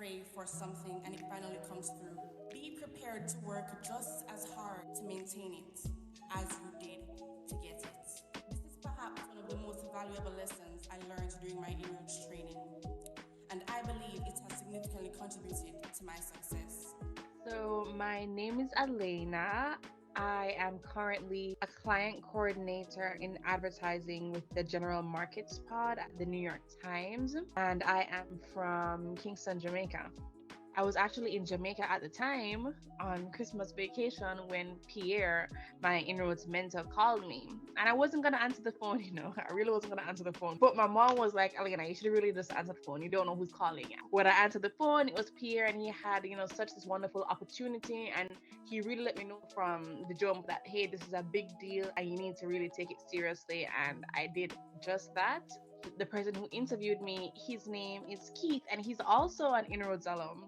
pray for something and it finally comes through. Be prepared to work just as hard to maintain it as you did to get it. This is perhaps one of the most valuable lessons I learned during my INROADS training, and I believe it has significantly contributed to my success. So, my name is Elena. I am currently a client coordinator in advertising with the General Markets Pod at the New York Times, and I am from Kingston, Jamaica. I was actually in Jamaica at the time on Christmas vacation when Pierre, my inroads mentor, called me. And I wasn't going to answer the phone, I really wasn't going to answer the phone. But my mom was like, Elena, you should really just answer the phone. You don't know who's calling you. When I answered the phone, it was Pierre, and he had, such this wonderful opportunity. And he really let me know from the jump that, hey, this is a big deal and you need to really take it seriously. And I did just that. The person who interviewed me, his name is Keith, and he's also an INROADS alum.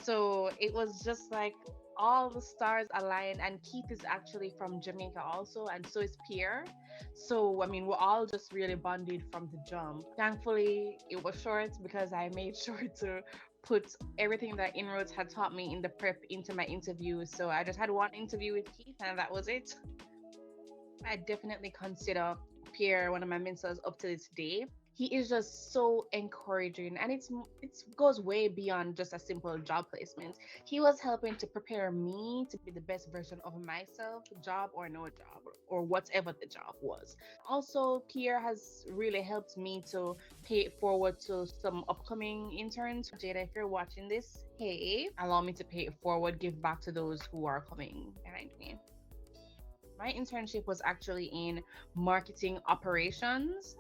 So it was just like all the stars aligned, and Keith is actually from Jamaica also, and so is Pierre. So I mean, we're all just really bonded from the jump. Thankfully, it was short because I made sure to put everything that Inroads had taught me in the prep into my interview. So I just had one interview with Keith, and that was it. I definitely consider Pierre one of my mentors up to this day. He is just so encouraging, and it goes way beyond just a simple job placement. He was helping to prepare me to be the best version of myself, job or no job, or whatever the job was. Also, Pierre has really helped me to pay it forward to some upcoming interns. Jada, if you're watching this, hey, allow me to pay it forward, give back to those who are coming behind me. My internship was actually in marketing operations,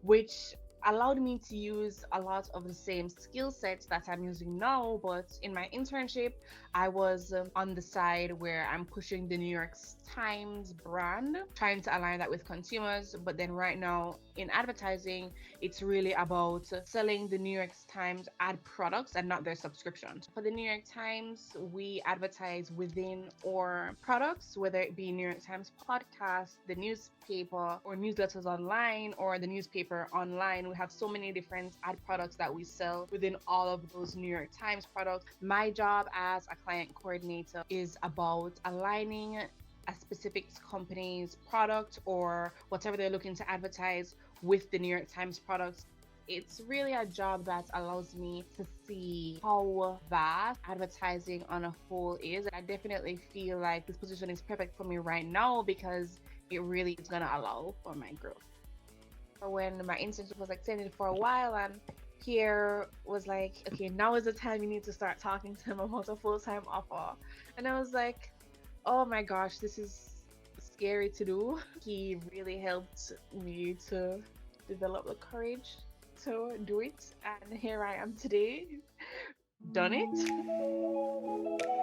which allowed me to use a lot of the same skill sets that I'm using now. But in my internship, I was on the side where I'm pushing the New York Times brand, trying to align that with consumers. But then right now in advertising, it's really about selling the New York Times ad products and not their subscriptions. For the New York Times, we advertise within our products, whether it be New York Times podcast, the newspaper, or newsletters online, or the newspaper online. We have so many different ad products that we sell within all of those New York Times products. My job as a client coordinator is about aligning a specific company's product or whatever they're looking to advertise with the New York Times products. It's really a job that allows me to see how vast advertising on a whole is. I definitely feel like this position is perfect for me right now because it really is going to allow for my growth. When my internship was extended for a while, and Pierre was like, okay, now is the time you need to start talking to him about a full-time offer. And I was like, oh my gosh, this is scary to do. He really helped me to develop the courage to do it. And here I am today, done it.